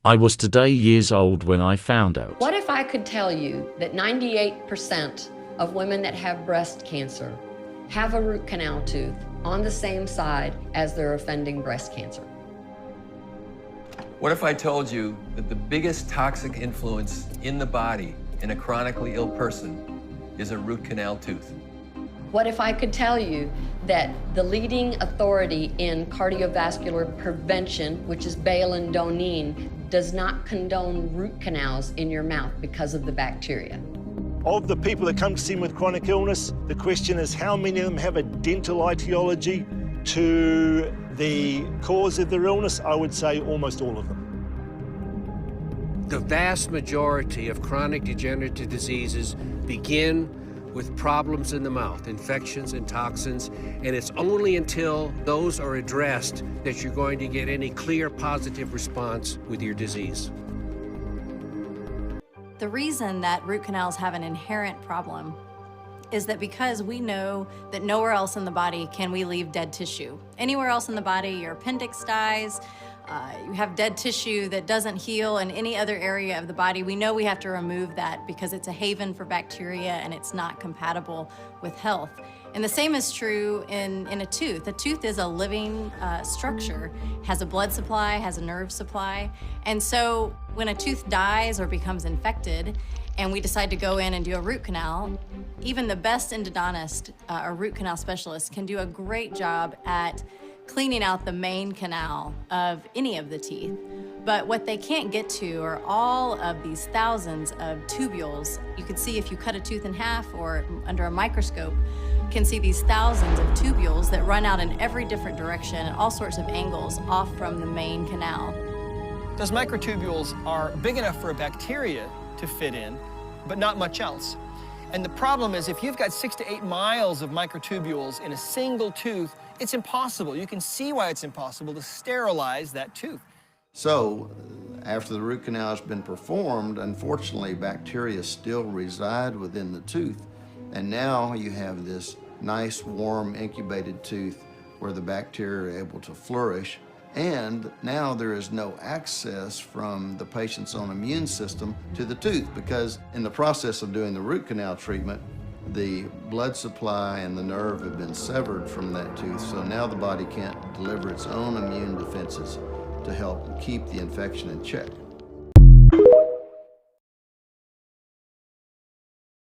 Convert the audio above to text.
I was today years old when I found out. What if I could tell you that 98% of women that have breast cancer have a root canal tooth on the same side as their offending breast cancer? What if I told you that the biggest toxic influence in the body in a chronically ill person is a root canal tooth? What if I could tell you that the leading authority in cardiovascular prevention, which is Balan-Donine, does not condone root canals in your mouth because of the bacteria? Of the people that come to see me with chronic illness, the question is how many of them have a dental etiology to the cause of their illness? I would say almost all of them. The vast majority of chronic degenerative diseases begin with problems in the mouth, infections and toxins, and it's only until those are addressed that you're going to get any clear positive response with your disease. The reason that root canals have an inherent problem is that because we know that nowhere else in the body can we leave dead tissue. Anywhere else in the body, your appendix dies, you have dead tissue that doesn't heal in any other area of the body, we know we have to remove that because it's a haven for bacteria and it's not compatible with health. And the same is true in a tooth. A tooth is a living structure, has a blood supply, has a nerve supply. And so when a tooth dies or becomes infected and we decide to go in and do a root canal, even the best endodontist or root canal specialist can do a great job at cleaning out the main canal of any of the teeth. But what they can't get to are all of these thousands of tubules. You can see if you cut a tooth in half or under a microscope, you can see these thousands of tubules that run out in every different direction at all sorts of angles off from the main canal. Those microtubules are big enough for a bacteria to fit in, but not much else. And the problem is if you've got 6 to 8 miles of microtubules in a single tooth, it's impossible. You can see why it's impossible to sterilize that tooth. So, after the root canal has been performed, unfortunately, bacteria still reside within the tooth. And now you have this nice, warm, incubated tooth where the bacteria are able to flourish. And now there is no access from the patient's own immune system to the tooth because in the process of doing the root canal treatment, the blood supply and the nerve have been severed from that tooth, so now the body can't deliver its own immune defenses to help keep the infection in check.